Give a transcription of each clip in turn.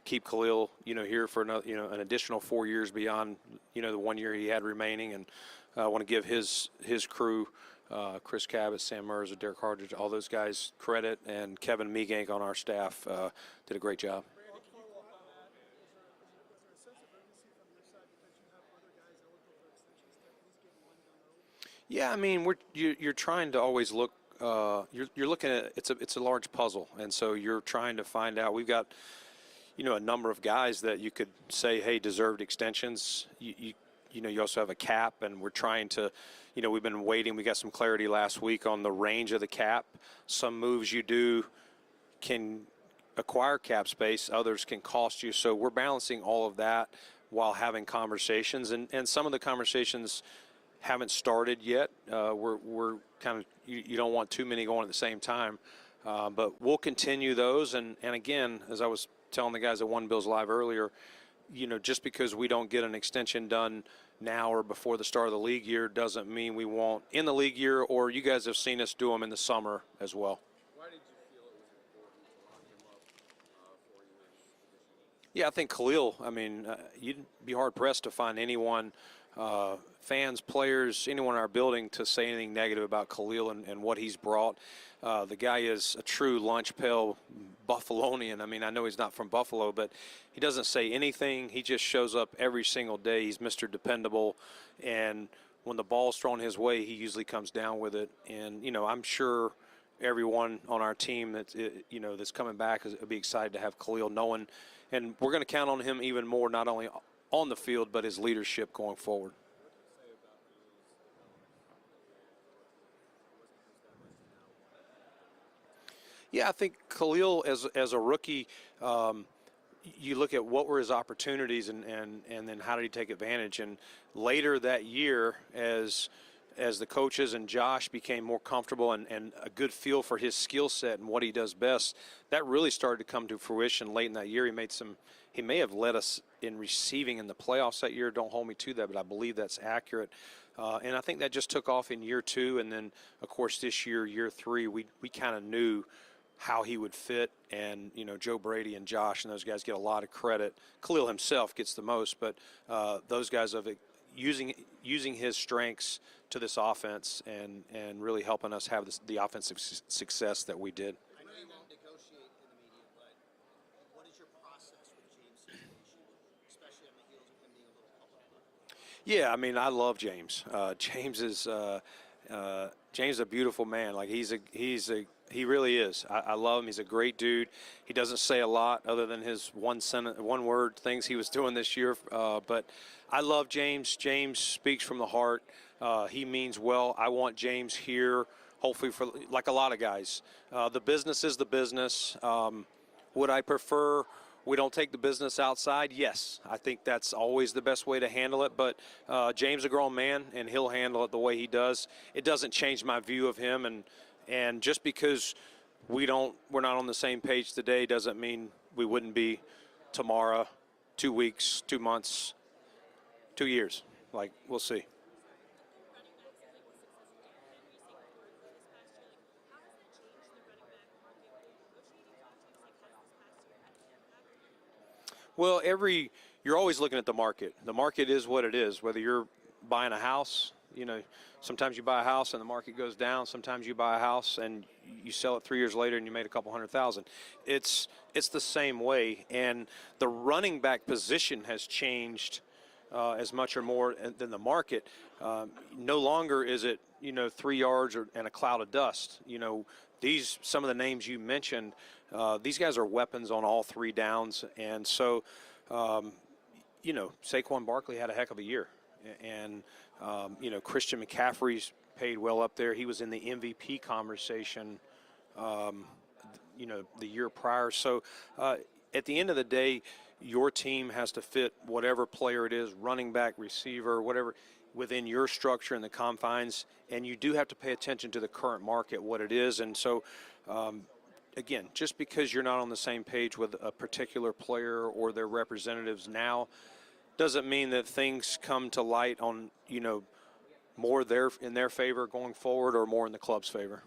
keep Khalil, here for another, an additional 4 years beyond, the 1 year he had remaining. And I want to give his crew, Chris Cabot, Sam Merz, Derek Hardridge, all those guys credit, and Kevin Meegank on our staff did a great job. Yeah, I mean, you're trying to always look. You're looking at it's a large puzzle, and so you're trying to find out. We've got, a number of guys that you could say, hey, deserved extensions. You also have a cap, and we're trying to, we've been waiting. We got some clarity last week on the range of the cap. Some moves you do can acquire cap space, others can cost you. So we're balancing all of that while having conversations, and some of the conversations haven't started yet. We're kind of, you don't want too many going at the same time, but we'll continue those. And again, as I was telling the guys at One Bills Live earlier, just because we don't get an extension done now or before the start of the league year doesn't mean we won't in the league year, or you guys have seen us do them in the summer as well. Why did you feel it was important to lock him up for you in this position? Yeah, I think Khalil, I mean, you'd be hard-pressed to find anyone, fans, players, anyone in our building to say anything negative about Khalil and what he's brought. The guy is a true lunch pail Buffalonian. I mean, I know he's not from Buffalo, but he doesn't say anything. He just shows up every single day. He's Mr. Dependable, and when the ball's thrown his way, he usually comes down with it. And, I'm sure everyone on our team that's coming back will be excited to have Khalil, knowing, and we're going to count on him even more, not only on the field, but his leadership going forward. Yeah, I think Khalil, as a rookie, you look at what were his opportunities and then how did he take advantage. And later that year, as the coaches and Josh became more comfortable and a good feel for his skill set and what he does best, that really started to come to fruition late in that year. He may have led us in receiving in the playoffs that year. Don't hold me to that, but I believe that's accurate. And I think that just took off in year 2. And then, of course, this year 3, we kind of knew how he would fit. And, Joe Brady and Josh and those guys get a lot of credit. Khalil himself gets the most, but those guys of using his strengths to this offense and really helping us have the offensive success that we did. I know you won't negotiate in the media, but what is your process with James' situation, especially on the heels of him being a little public? Yeah, I mean, I love James. James is a beautiful man. Like he really is. I love him. He's a great dude. He doesn't say a lot other than his one word things he was doing this year. But I love James. James speaks from the heart. He means well. I want James here, hopefully, for like a lot of guys. The business is the business. Would I prefer we don't take the business outside? Yes. I think that's always the best way to handle it. But James is a grown man, and he'll handle it the way he does. It doesn't change my view of him. And just because we're not on the same page today doesn't mean we wouldn't be tomorrow, 2 weeks, 2 months, 2 years. Like, we'll see. Well, you're always looking at the market. The market is what it is. Whether you're buying a house, sometimes you buy a house and the market goes down. Sometimes you buy a house and you sell it 3 years later and you made a couple $100,000. It's the same way. And the running back position has changed as much or more than the market. No longer is it 3 yards and a cloud of dust. Some of the names you mentioned, these guys are weapons on all 3 downs. And so, Saquon Barkley had a heck of a year. And, Christian McCaffrey's paid well up there. He was in the MVP conversation, the year prior. So at the end of the day, your team has to fit whatever player it is, running back, receiver, whatever, within your structure and the confines. And you do have to pay attention to the current market, what it is. And so, again, just because you're not on the same page with a particular player or their representatives now doesn't mean that things come to light on, more in their favor going forward or more in the club's favor.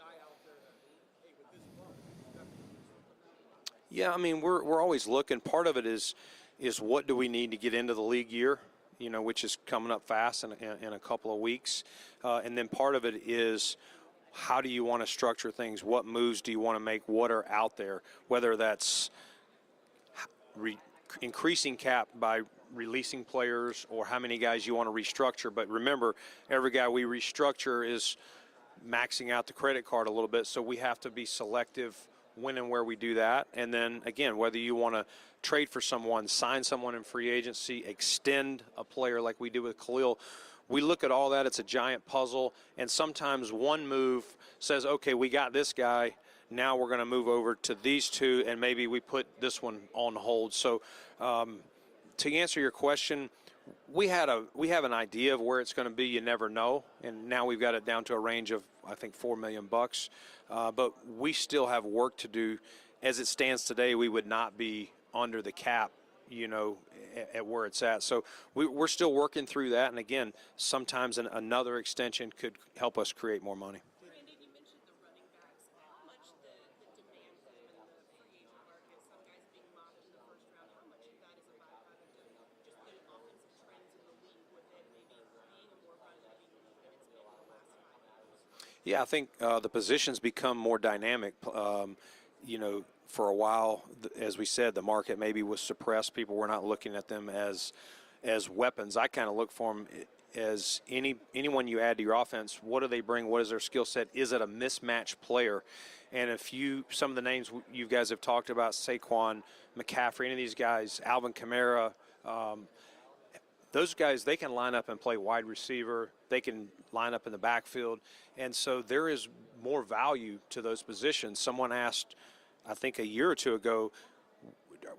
guy out there that, hey, with this club, definitely do something. Yeah, I mean, we're always looking. Part of it is what do we need to get into the league year, which is coming up fast in a couple of weeks. And then part of it is how do you want to structure things? What moves do you want to make? What are out there? Whether that's increasing cap by releasing players or how many guys you want to restructure. But remember, every guy we restructure is maxing out the credit card a little bit, so we have to be selective when and where we do that. And then, again, whether you want to trade for someone, sign someone in free agency, extend a player like we did with Khalil, we look at all that. It's a giant puzzle, and sometimes one move says, okay, we got this guy, now we're going to move over to these two, and maybe we put this one on hold. So to answer your question, we have an idea of where it's going to be. You never know, and now we've got it down to a range of, I think, $4 million. But we still have work to do. As it stands today, we would not be under the cap, at where it's at. So we're still working through that. And again, sometimes another extension could help us create more money. Brandon, you mentioned the running backs. How much the demand for them in the free agent market, some guys being mocked in the first round, how much of that is a byproduct of just the offensive trends in the league with it maybe being a more run-heavy league than it's been in the last 5 years? Yeah, I think the positions become more dynamic. For a while, as we said, the market maybe was suppressed. People were not looking at them as weapons. I kind of look for them as anyone you add to your offense. What do they bring? What is their skill set? Is it a mismatched player? And some of the names you guys have talked about, Saquon, McCaffrey, any of these guys, Alvin Kamara, those guys, they can line up and play wide receiver. They can line up in the backfield. And so there is more value to those positions. Someone asked, I think a year or two ago,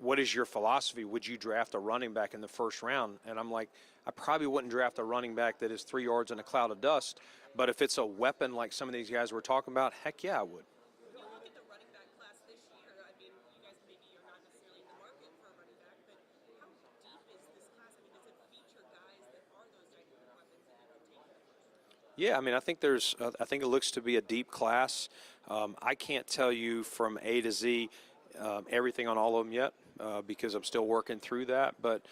what is your philosophy? Would you draft a running back in the first round? And I'm like, I probably wouldn't draft a running back that is 3 yards in a cloud of dust. But if it's a weapon like some of these guys we're talking about, heck yeah, I would. When you look at the running back class this year, I mean, you guys maybe you're not necessarily in the market for a running back, but how deep is this class? I mean, does it feature guys that are those dynamic weapons that you could take in the first round? Yeah, I mean, I think it looks to be a deep class. I can't tell you from A to Z everything on all of them yet because I'm still working through that. But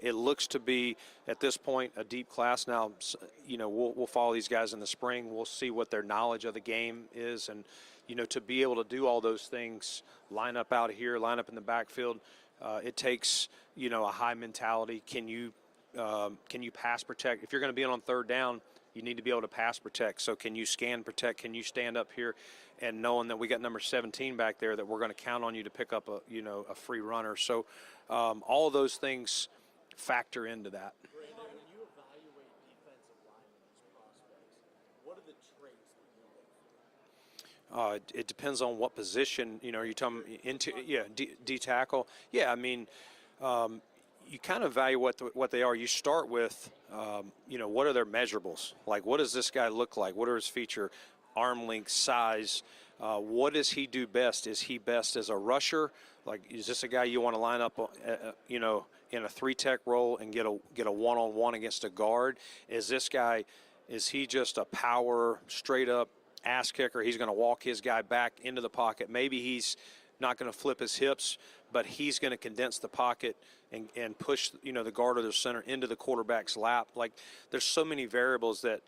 it looks to be, at this point, a deep class. Now, we'll follow these guys in the spring. We'll see what their knowledge of the game is. And, to be able to do all those things, line up out here, line up in the backfield, it takes, a high mentality. Can you pass protect? If you're going to be on third down, you need to be able to pass protect. So can you scan protect? Can you stand up here and knowing that we got number 17 back there that we're going to count on you to pick up a free runner. So all of those things factor into that. Brandon, when you evaluate defensive linemen's prospects, what are the traits that you look for? It depends on what position, are you talking into, D tackle? Yeah, I mean, you kind of value what they are. You start with, what are their measurables? Like, what does this guy look like? What are his feature? Arm length, size. What does he do best? Is he best as a rusher? Like, is this a guy you want to line up, in a 3-tech role and get a one-on-one against a guard? Is he just a power, straight-up ass kicker? He's going to walk his guy back into the pocket. Maybe he's not going to flip his hips, but he's going to condense the pocket and push, the guard or the center into the quarterback's lap. Like, there's so many variables that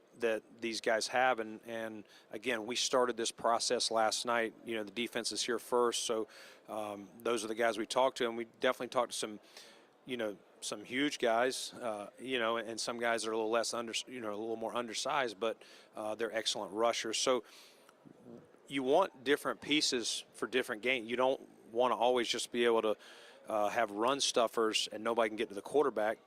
these guys have. And again, we started this process last night. The defense is here first. So those are the guys we talked to. And we definitely talked to some huge guys, and some guys are a little less a little more undersized, but they're excellent rushers. So you want different pieces for different games. You don't want to always just be able to have run stuffers and nobody can get to the quarterback,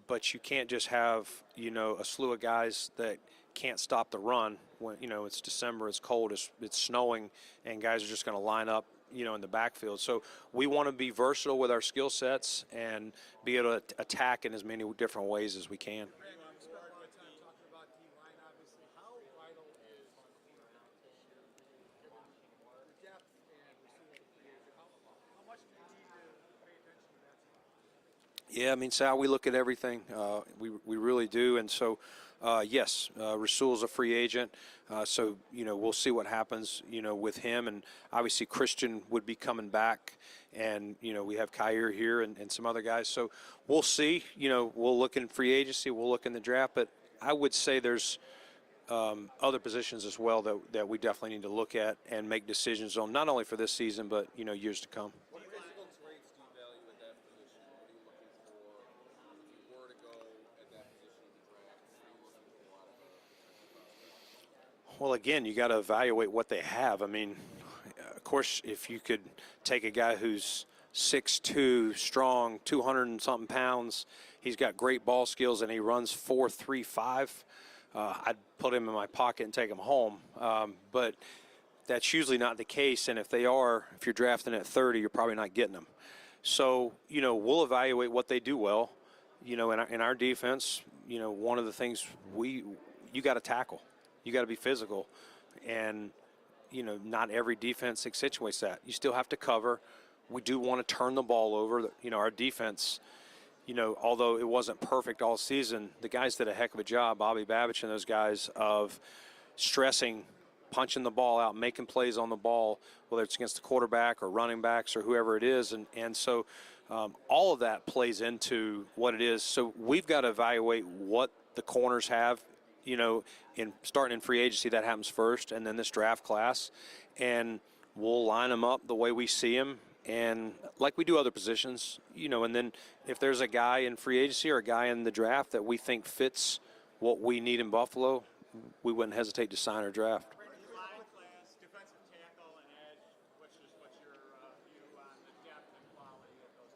but you can't just have, a slew of guys that can't stop the run when, it's December, it's cold, it's snowing, and guys are just going to line up, in the backfield. So we want to be versatile with our skill sets and be able to attack in as many different ways as we can. Yeah, I mean, Sal, we look at everything. We really do. And so, yes, Rasul's a free agent. So, we'll see what happens, with him. And obviously Christian would be coming back. And, we have Khair here and some other guys. So we'll see. We'll look in free agency. We'll look in the draft. But I would say there's other positions as well that we definitely need to look at and make decisions on, not only for this season, but, years to come. What physical traits do you value at that position? What are you looking for if you were to go at that position in the draft? What are you looking for out of a prospect? Well, again, you got to evaluate what they have. I mean, of course, if you could take a guy who's 6'2", strong, 200 and something pounds, he's got great ball skills, and he runs 4.35. I'd put him in my pocket and take him home. But that's usually not the case. And if you're drafting at 30, you're probably not getting them. So, we'll evaluate what they do well. In our defense, one of the things you got to tackle. You got to be physical. And, not every defense accentuates that. You still have to cover. We do want to turn the ball over. Our defense, although it wasn't perfect all season, the guys did a heck of a job, Bobby Babich and those guys, of stressing, punching the ball out, making plays on the ball, whether it's against the quarterback or running backs or whoever it is. And so all of that plays into what it is. So we've got to evaluate what the corners have, in starting in free agency. That happens first, and then this draft class. And we'll line them up the way we see them. And like we do other positions, and then if there's a guy in free agency or a guy in the draft that we think fits what we need in Buffalo, we wouldn't hesitate to sign or draft. Line class, defensive tackle, and edge. What's your view on the depth and quality of those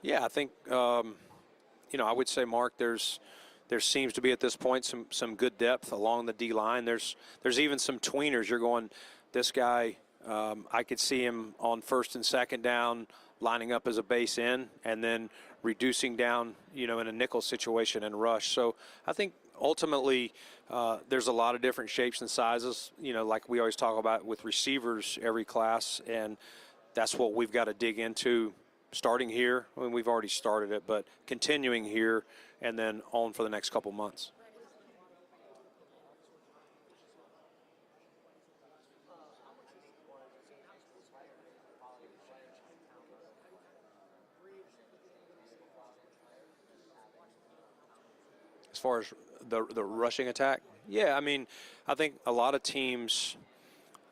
two? Yeah, I think, I would say, Mark, there seems to be at this point some good depth along the D-line. There's even some tweeners. You're going, this guy, I could see him on first and second down lining up as a base in and then reducing down, in a nickel situation and rush. So I think ultimately there's a lot of different shapes and sizes, like we always talk about with receivers every class, and that's what we've got to dig into starting here. I mean, we've already started it, but continuing here and then on for the next couple months. As far as the rushing attack, yeah, I mean, I think a lot of teams,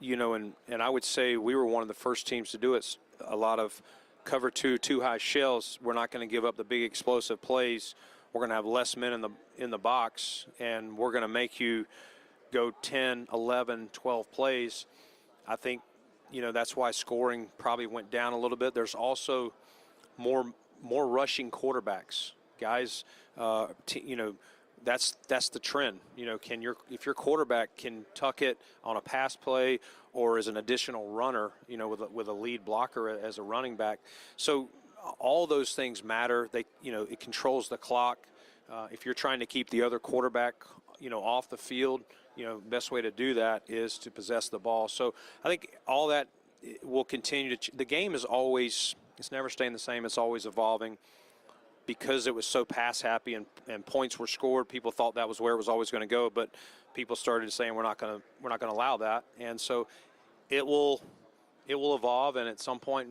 and I would say we were one of the first teams to do it. A lot of cover two high shells. We're not going to give up the big explosive plays. We're going to have less men in the box, and we're going to make you go 10, 11, 12 plays. I think, that's why scoring probably went down a little bit. There's also more rushing quarterbacks, guys. That's the trend. If your quarterback can tuck it on a pass play or as an additional runner, with a lead blocker as a running back. So all those things matter. It controls the clock. If you're trying to keep the other quarterback, off the field, best way to do that is to possess the ball. So I think all that will continue to. The game is always. It's never staying the same. It's always evolving. Because it was so pass happy and points were scored, people thought that was where it was always going to go. But people started saying we're not going to allow that, and so it will evolve. And at some point,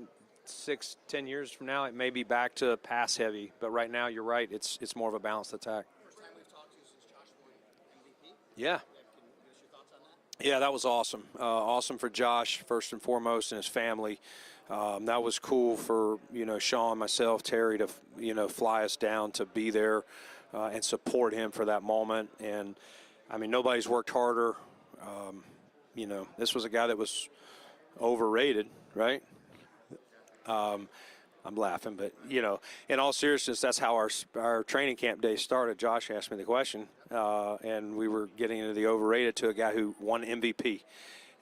6-10 years from now, it may be back to pass heavy. But right now, you're right. It's more of a balanced attack. First time we've talked to you since Josh won MVP. Yeah. Can you give us your thoughts on that? Yeah, that was awesome. Awesome for Josh, first and foremost, and his family. That was cool for, Sean, myself, Terry to, fly us down to be there and support him for that moment. And, I mean, nobody's worked harder. This was a guy that was overrated, right? I'm laughing, but, in all seriousness, that's how our training camp day started. Josh asked me the question, and we were getting into the overrated to a guy who won MVP.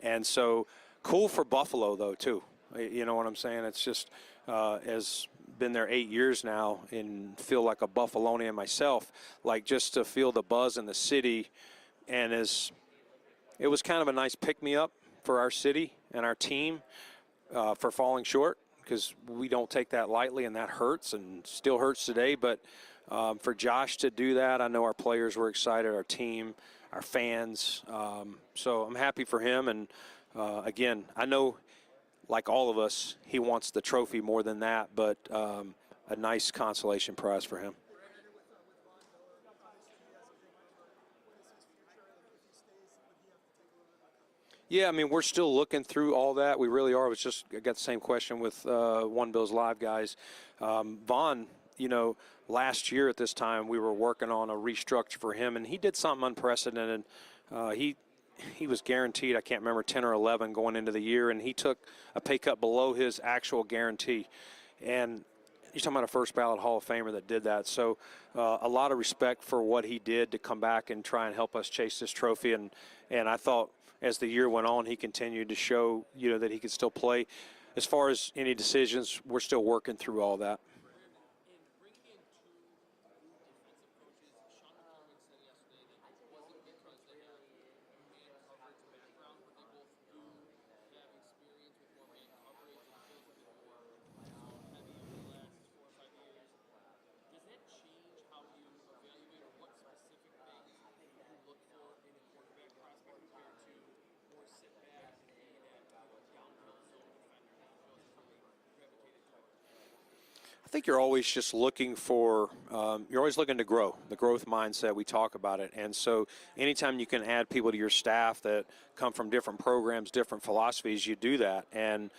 And so cool for Buffalo, though, too. You know what I'm saying? It's just has been there 8 years now and feel like a Buffalonian myself, like just to feel the buzz in the city. And it was kind of a nice pick-me-up for our city and our team for falling short, because we don't take that lightly, and that hurts and still hurts today. But for Josh to do that, I know our players were excited, our team, our fans. So I'm happy for him. And, again, I know, like all of us, he wants the trophy more than that, but a nice consolation prize for him. Yeah, I mean, we're still looking through all that. We really are. I got the same question with One Bills Live guys. Vaughn, last year at this time, we were working on a restructure for him, and he did something unprecedented. He was guaranteed, I can't remember, 10 or 11 going into the year, and he took a pay cut below his actual guarantee. And you're talking about a first ballot Hall of Famer that did that. So a lot of respect for what he did to come back and try and help us chase this trophy. And I thought as the year went on, he continued to show, that he could still play. As far as any decisions, we're still working through all that. I think you're always just looking for, you're always looking to grow, the growth mindset. We talk about it. And so anytime you can add people to your staff that come from different programs, different philosophies, you do that. And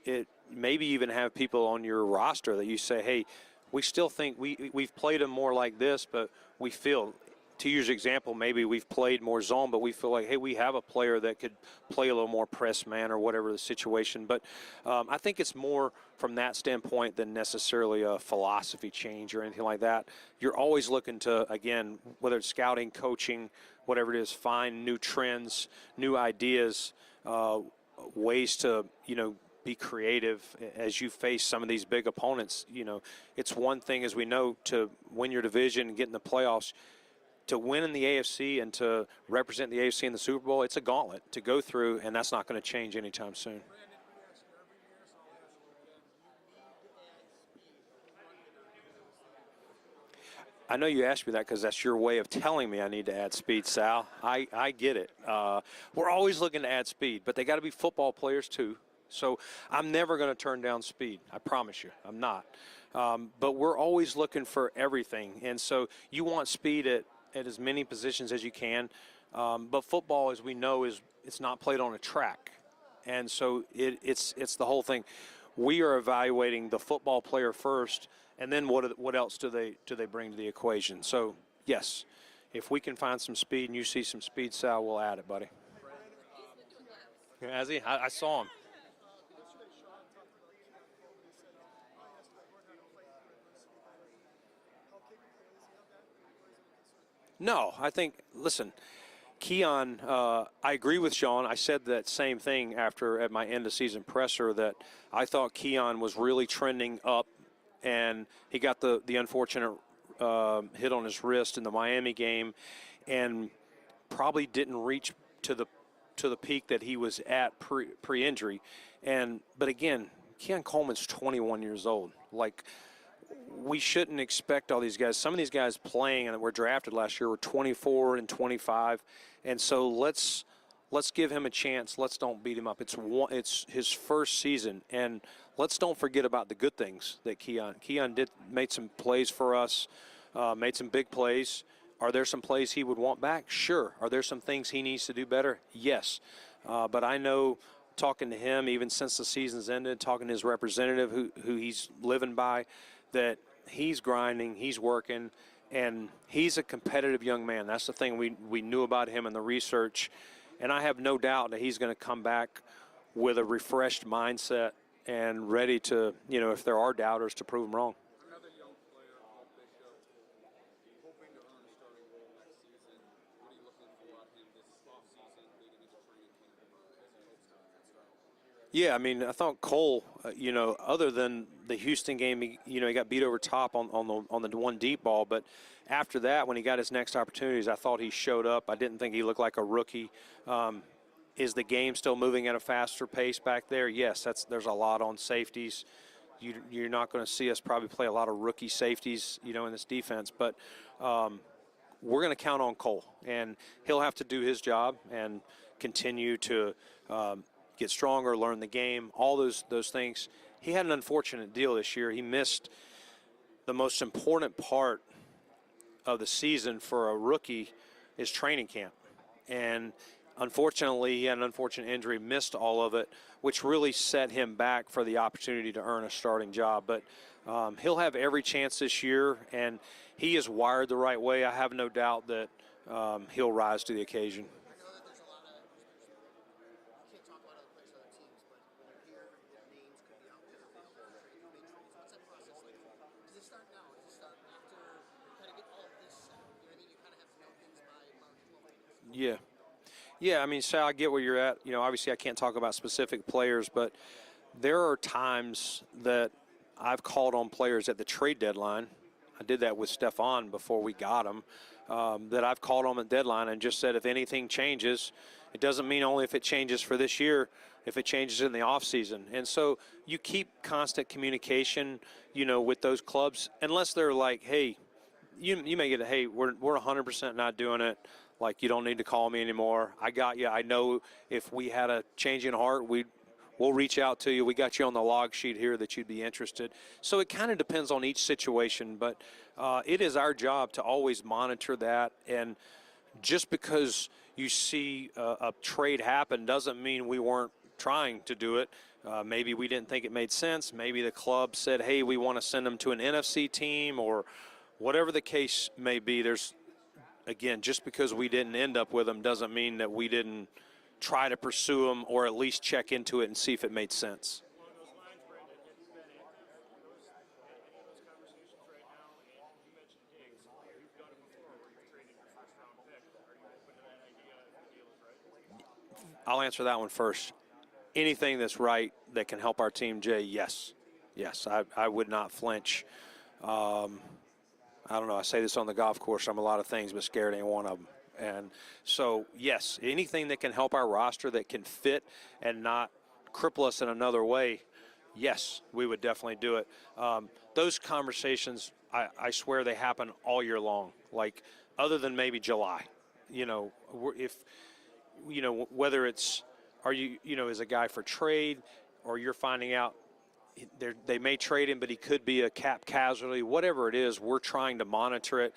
it maybe even have people on your roster that you say, hey, we still think we've played them more like this, but we feel, to use example, maybe we've played more zone, but we feel like, hey, we have a player that could play a little more press man or whatever the situation. But I think it's more from that standpoint than necessarily a philosophy change or anything like that. You're always looking to, again, whether it's scouting, coaching, whatever it is, find new trends, new ideas, ways to, be creative as you face some of these big opponents. It's one thing, as we know, to win your division and get in the playoffs. To win in the AFC and to represent the AFC in the Super Bowl, it's a gauntlet to go through, and that's not going to change anytime soon. I know you asked me that because that's your way of telling me I need to add speed, Sal. I get it. We're always looking to add speed, but they got to be football players too. So I'm never going to turn down speed. I promise you, I'm not. But we're always looking for everything, and so you want speed at as many positions as you can. But football, as we know, it's not played on a track. And so it's the whole thing. We are evaluating the football player first, and then what else do they bring to the equation? So, yes, if we can find some speed and you see some speed, Sal, we'll add it, buddy. Has he? I saw him. No, I think, listen, Keon, I agree with Sean. I said that same thing at my end-of-season presser, that I thought Keon was really trending up, and he got the unfortunate hit on his wrist in the Miami game and probably didn't reach to the peak that he was at pre-injury. But again, Keon Coleman's 21 years old. Like, we shouldn't expect all these guys. Some of these guys playing and that were drafted last year were 24 and 25, and so let's give him a chance. Let's don't beat him up. It's his first season, and let's don't forget about the good things that Keon made some plays for us, made some big plays. Are there some plays he would want back? Sure. Are there some things he needs to do better? Yes. But I know, talking to him even since the season's ended, talking to his representative who he's living by, that he's grinding, he's working, and he's a competitive young man. That's the thing we knew about him in the research. And I have no doubt that he's going to come back with a refreshed mindset and ready to, if there are doubters, to prove them wrong. Another young player, Bishop, hoping to earn a starting role next season. What are you looking for out of him this offseason leading into training camp as he hopes to get started? Yeah, I mean, I thought Cole, other than the Houston game, he got beat over top on the one deep ball. But after that, when he got his next opportunities, I thought he showed up. I didn't think he looked like a rookie. Is the game still moving at a faster pace back there? Yes, there's a lot on safeties. you're not going to see us probably play a lot of rookie safeties, in this defense. But we're going to count on Cole, and he'll have to do his job and continue to get stronger, learn the game, all those things. He had an unfortunate deal this year. He missed the most important part of the season for a rookie is training camp. And unfortunately, he had an unfortunate injury, missed all of it, which really set him back for the opportunity to earn a starting job. But he'll have every chance this year, and he is wired the right way. I have no doubt that he'll rise to the occasion. I know that there's a lot of, you can't talk about other players, other teams, but when you hear that names could be out there available for trade, you make trades. What's that process like? Does it start now? Does it start after you kind of get all of this set? You know what I mean? You kind of have to know things by March 12th. Yeah. Yeah, I mean, Sal, I get where you're at. Obviously I can't talk about specific players, but there are times that I've called on players at the trade deadline. I did that with Stephon before we got him, that I've called on at deadline and just said if anything changes, it doesn't mean only if it changes for this year, if it changes in the offseason. And so you keep constant communication, with those clubs, unless they're like, hey, you may get hey, we're 100% not doing it. Like, you don't need to call me anymore. I got you. I know if we had a change in heart, we'll reach out to you. We got you on the log sheet here that you'd be interested. So it kind of depends on each situation, but it is our job to always monitor that. And just because you see a trade happen doesn't mean we weren't trying to do it. Maybe we didn't think it made sense. Maybe the club said, hey, we want to send them to an NFC team, or whatever the case may be. Again, just because we didn't end up with them doesn't mean that we didn't try to pursue them or at least check into it and see if it made sense. Along those lines, Brandon, have you been active in those conversations right now? And you mentioned Diggs. You've done it before where you've traded your first-round pick. Are you open to that idea if the deal is right? I'll answer that one first. Anything that's right that can help our team, Jay, yes. Yes, I would not flinch. I don't know, I say this on the golf course, I'm a lot of things, but scared ain't one of them. And so, yes, anything that can help our roster that can fit and not cripple us in another way, yes, we would definitely do it. Those conversations, I swear they happen all year long, like other than maybe July. Whether it's, are you, is a guy for trade, or you're finding out they may trade him, but he could be a cap casualty. Whatever it is, we're trying to monitor it.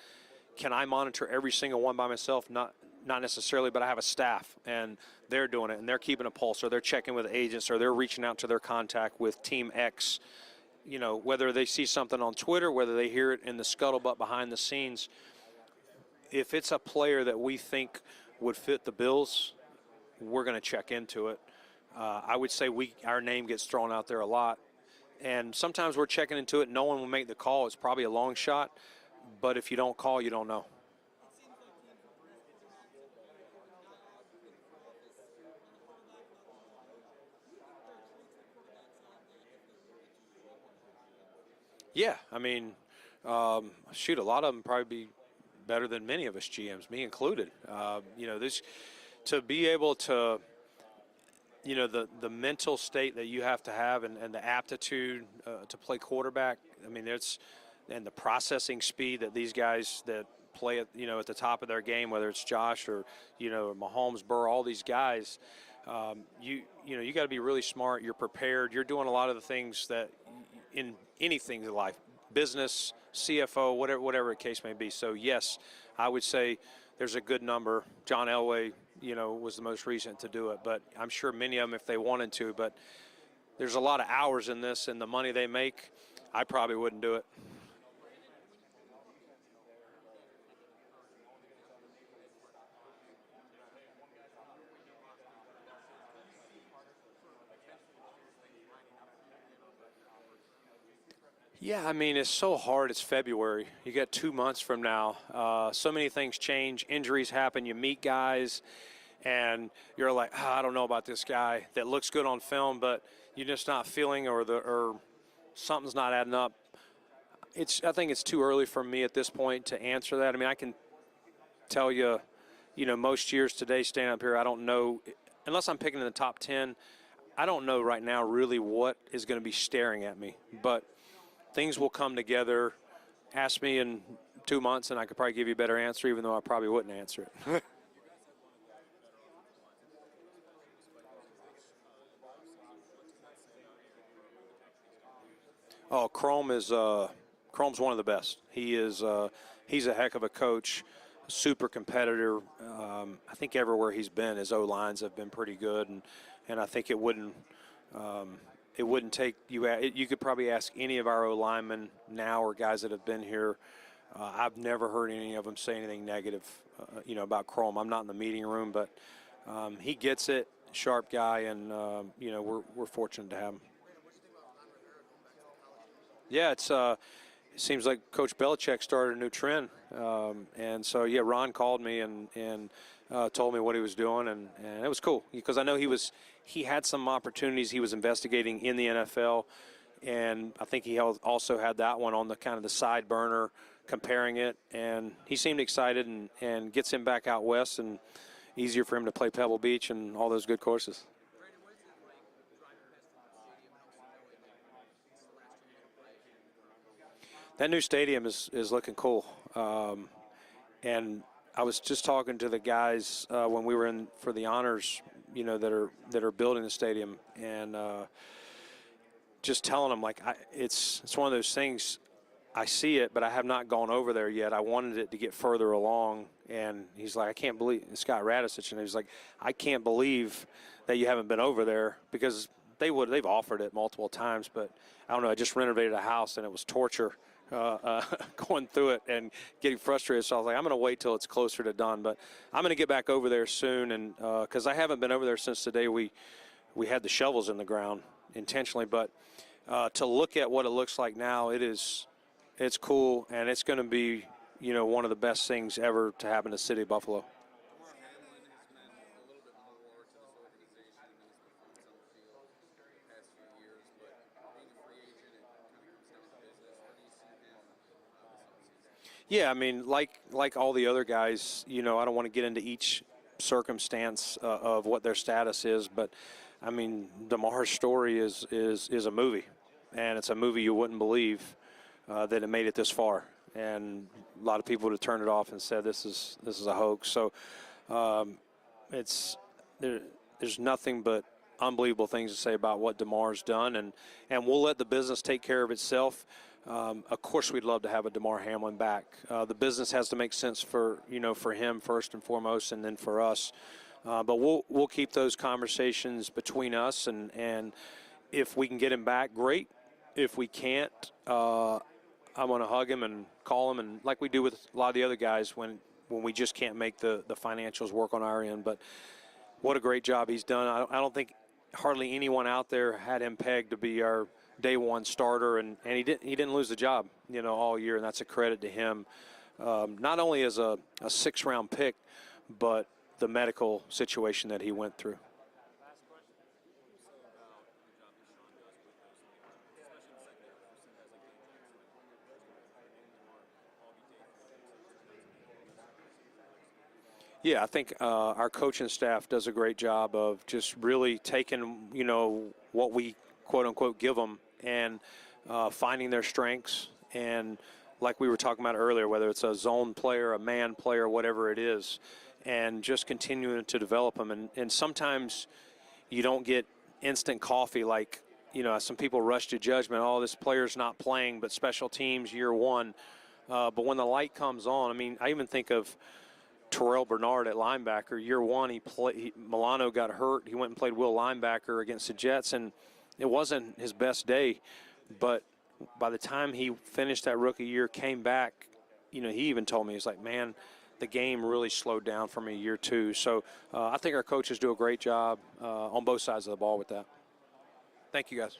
Can I monitor every single one by myself? Not necessarily, but I have a staff, and they're doing it, and they're keeping a pulse, or they're checking with agents, or they're reaching out to their contact with Team X. Whether they see something on Twitter, whether they hear it in the scuttlebutt behind the scenes. If it's a player that we think would fit the Bills, we're going to check into it. I would say our name gets thrown out there a lot. And sometimes we're checking into it. No one will make the call. It's probably a long shot. But if you don't call, you don't know. Yeah, I mean, shoot, a lot of them probably be better than many of us GMs, me included. To be able to, the mental state that you have to have and the aptitude to play quarterback. I mean, and the processing speed that these guys that play at the top of their game, whether it's Josh or Mahomes, Burrow, all these guys, you got to be really smart. You're prepared. You're doing a lot of the things that in anything in life, business, CFO, whatever the case may be. So yes, I would say there's a good number. John Elway, was the most recent to do it, but I'm sure many of them if they wanted to. But there's a lot of hours in this, and the money they make, I probably wouldn't do it. Yeah, I mean, it's so hard. It's February. You got 2 months from now. So many things change. Injuries happen. You meet guys, and you're like, I don't know about this guy that looks good on film, but you're just not feeling, or something's not adding up. I think it's too early for me at this point to answer that. I mean, I can tell you, most years today, standing up here, I don't know, unless I'm picking in the top 10, I don't know right now really what is going to be staring at me, but things will come together. Ask me in 2 months, and I could probably give you a better answer, even though I probably wouldn't answer it. Oh, Chrome's one of the best. He's a heck of a coach, super competitor. I think everywhere he's been, his O-lines have been pretty good, and I think it wouldn't take you. You could probably ask any of our O-linemen now or guys that have been here. I've never heard any of them say anything negative, about Chrome. I'm not in the meeting room, but he gets it. Sharp guy, and we're fortunate to have him. Yeah, it seems like Coach Belichick started a new trend, and so yeah, Ron called me and told me what he was doing, and it was cool because I know he had some opportunities he was investigating in the NFL, and I think he also had that one on the kind of the side burner, comparing it, and he seemed excited and gets him back out west and easier for him to play Pebble Beach and all those good courses. That new stadium is looking cool, and I was just talking to the guys when we were in for the honors, that are building the stadium, and just telling them like it's one of those things. I see it, but I have not gone over there yet. I wanted it to get further along, and he's like, I can't believe Scott Radisich, and he's like, I can't believe that you haven't been over there because they've offered it multiple times, but I don't know. I just renovated a house, and it was torture. Going through it and getting frustrated, so I was like, I'm going to wait till it's closer to done. But I'm going to get back over there soon, and because I haven't been over there since the day we had the shovels in the ground intentionally. But to look at what it looks like now, it's cool, and it's going to be one of the best things ever to happen to the city of Buffalo. Yeah, I mean, like all the other guys, I don't want to get into each circumstance of what their status is, but I mean, DeMar's story is a movie, and it's a movie you wouldn't believe that it made it this far, and a lot of people would have turned it off and said this is a hoax. So there's nothing but unbelievable things to say about what DeMar's done, and we'll let the business take care of itself. Of course, we'd love to have a DeMar Hamlin back. The business has to make sense for him first and foremost, and then for us. But we'll keep those conversations between us, and if we can get him back, great. If we can't, I'm going to hug him and call him, and like we do with a lot of the other guys when we just can't make the financials work on our end. But what a great job he's done. I don't think hardly anyone out there had him pegged to be our day one starter, and he didn't lose the job all year, and that's a credit to him, not only as a 6th-round pick, but the medical situation that he went through. Yeah, I think our coaching staff does a great job of just really taking what we quote unquote give them and finding their strengths, and like we were talking about earlier, whether it's a zone player, a man player, whatever it is, and just continuing to develop them. And sometimes you don't get instant coffee like, some people rush to judgment, oh, this player's not playing, but special teams year one. But when the light comes on, I mean, I even think of Terrell Bernard at linebacker. Year one, Milano got hurt. He went and played will linebacker against the Jets, and it wasn't his best day. But by the time he finished that rookie year, came back, he even told me, he's like, man, the game really slowed down for me year two. So I think our coaches do a great job on both sides of the ball with that. Thank you, guys.